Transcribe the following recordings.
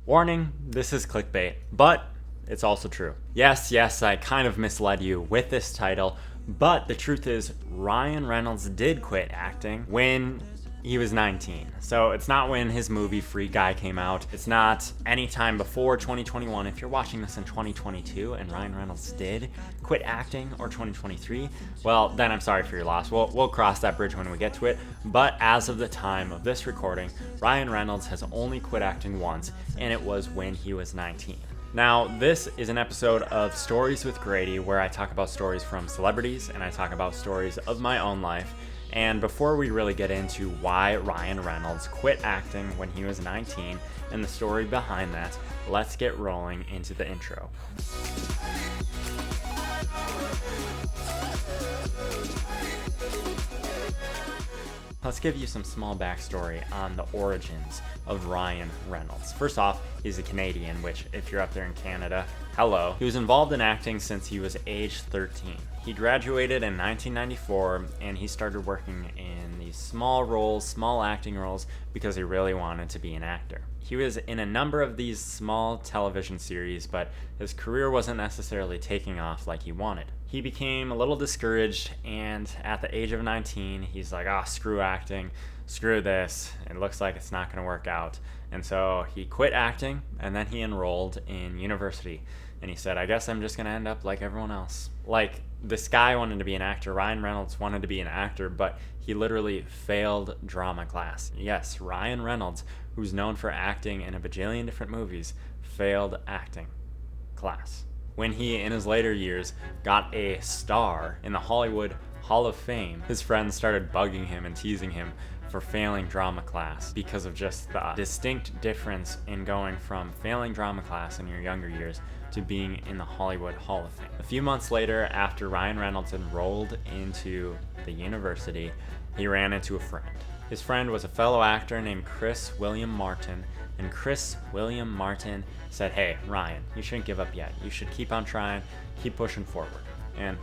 Warning, this is clickbait, but it's also true. Yes, I kind of misled you with this title, but the truth is Ryan Reynolds did quit acting when he was 19. So it's not when his movie Free Guy came out. It's not any time before 2021. If you're watching this in 2022 and Ryan Reynolds did quit acting, or 2023, well, then I'm sorry for your loss. We'll cross that bridge when we get to it. But as of the time of this recording, Ryan Reynolds has only quit acting once, and it was when he was 19. Now, this is an episode of Stories with Grady, where I talk about stories from celebrities and I talk about stories of my own life. And before we really get into why Ryan Reynolds quit acting when he was 19 and the story behind that, let's get rolling into the intro. Let's give you some small backstory on the origins of Ryan Reynolds. First off, he's a Canadian, which if you're up there in Canada, hello. He was involved in acting since he was age 13. He graduated in 1994 and he started working in these small acting roles because he really wanted to be an actor. He was in a number of these small television series, but his career wasn't necessarily taking off like he wanted. He became a little discouraged, and at the age of 19, he's like, screw acting, screw this, it looks like it's not going to work out. And so he quit acting, and then he enrolled in university. And he said, I guess I'm just going to end up like everyone else. Like, this guy wanted to be an actor, Ryan Reynolds wanted to be an actor, but he literally failed drama class. Yes, Ryan Reynolds, who's known for acting in a bajillion different movies, failed acting class. When he, in his later years, got a star in the Hollywood Hall of Fame, his friends started bugging him and teasing him for failing drama class because of just the distinct difference in going from failing drama class in your younger years to being in the Hollywood Hall of Fame. A few months later, after Ryan Reynolds enrolled into the university, he ran into a friend. His friend was a fellow actor named Chris William Martin, and Chris William Martin said, hey, Ryan, you shouldn't give up yet. You should keep on trying, keep pushing forward. And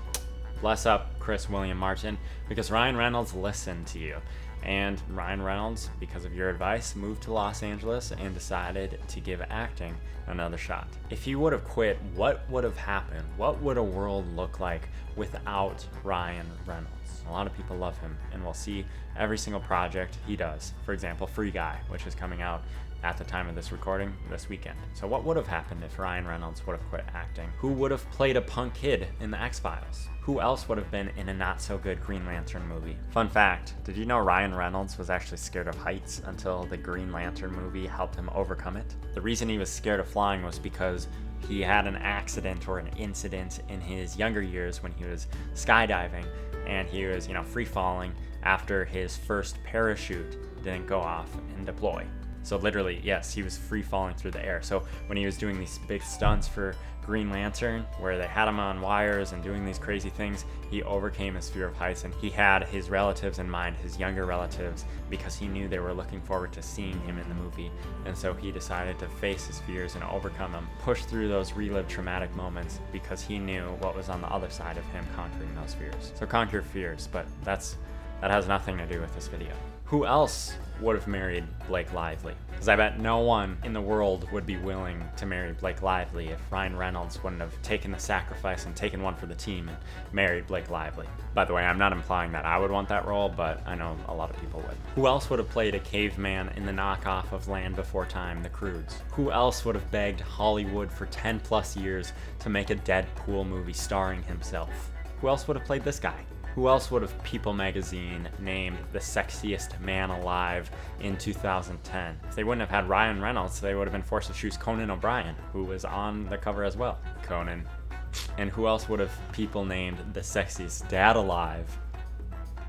bless up Chris William Martin, because Ryan Reynolds listened to you. And Ryan Reynolds, because of your advice, moved to Los Angeles and decided to give acting another shot. If he would have quit, what would have happened? What would a world look like without Ryan Reynolds? A lot of people love him, and we'll see every single project he does. For example, Free Guy, which is coming out at the time of this recording this weekend. So what would have happened if Ryan Reynolds would have quit acting? Who would have played a punk kid in the X-Files? Who else would have been in a not-so-good Green Lantern movie? Fun fact, did you know Ryan Reynolds was actually scared of heights until the Green Lantern movie helped him overcome it? The reason he was scared of flying was because he had an accident or an incident in his younger years when he was skydiving, and he was, free falling after his first parachute didn't go off and deploy. So literally, yes, he was free falling through the air. So when he was doing these big stunts for Green Lantern, where they had him on wires and doing these crazy things, he overcame his fear of heights, and he had his relatives in mind, his younger relatives, because he knew they were looking forward to seeing him in the movie. And so he decided to face his fears and overcome them, push through those relived traumatic moments, because he knew what was on the other side of him conquering those fears. So conquer your fears, but that has nothing to do with this video. Who else would have married Blake Lively? Because I bet no one in the world would be willing to marry Blake Lively if Ryan Reynolds wouldn't have taken the sacrifice and taken one for the team and married Blake Lively. By the way, I'm not implying that I would want that role, but I know a lot of people would. Who else would have played a caveman in the knockoff of Land Before Time, The Croods? Who else would have begged Hollywood for 10 plus years to make a Deadpool movie starring himself? Who else would have played this guy? Who else would have People magazine named the sexiest man alive in 2010? If they wouldn't have had Ryan Reynolds, they would have been forced to choose Conan O'Brien, who was on the cover as well. Conan. And who else would have People named the sexiest dad alive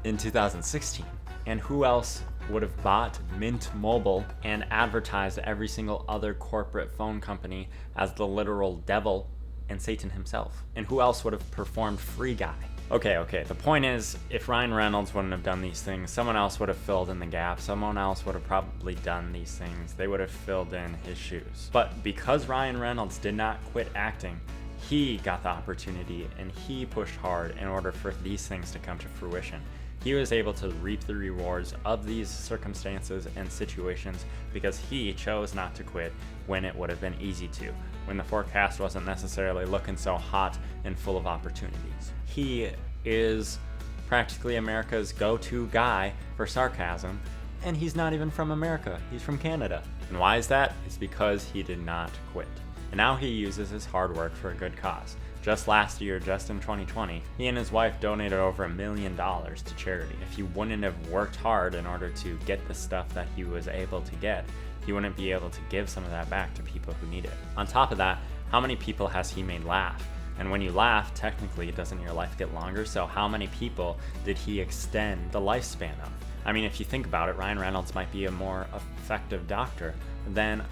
in 2016? And who else would have bought Mint Mobile and advertised every single other corporate phone company as the literal devil and Satan himself? And who else would have performed Free Guy? Okay, the point is, if Ryan Reynolds wouldn't have done these things, someone else would have filled in the gap, someone else would have probably done these things, they would have filled in his shoes. But because Ryan Reynolds did not quit acting, he got the opportunity and he pushed hard in order for these things to come to fruition. He was able to reap the rewards of these circumstances and situations because he chose not to quit when it would have been easy to, when the forecast wasn't necessarily looking so hot and full of opportunities. He is practically America's go-to guy for sarcasm, and he's not even from America, he's from Canada. And why is that? It's because he did not quit. And now he uses his hard work for a good cause. Just last year, just in 2020, he and his wife donated over $1 million to charity. If he wouldn't have worked hard in order to get the stuff that he was able to get, he wouldn't be able to give some of that back to people who need it. On top of that, how many people has he made laugh? And when you laugh, technically, doesn't your life get longer? So how many people did he extend the lifespan of? I mean, if you think about it, Ryan Reynolds might be a more effective doctor than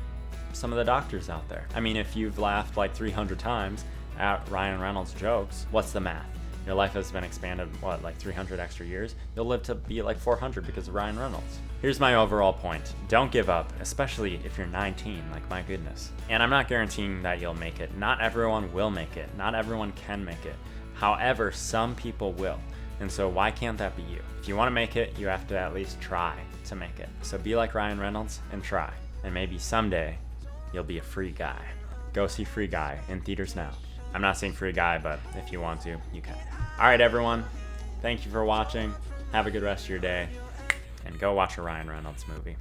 some of the doctors out there. I mean, if you've laughed like 300 times at Ryan Reynolds jokes, what's the math? Your life has been expanded, like 300 extra years? You'll live to be like 400 because of Ryan Reynolds. Here's my overall point. Don't give up, especially if you're 19, like my goodness. And I'm not guaranteeing that you'll make it. Not everyone will make it. Not everyone can make it. However, some people will. And so why can't that be you? If you want to make it, you have to at least try to make it. So be like Ryan Reynolds and try. And maybe someday you'll be a free guy. Go see Free Guy in theaters now. I'm not saying Free Guy, but if you want to, you can. All right, everyone. Thank you for watching. Have a good rest of your day. And go watch a Ryan Reynolds movie.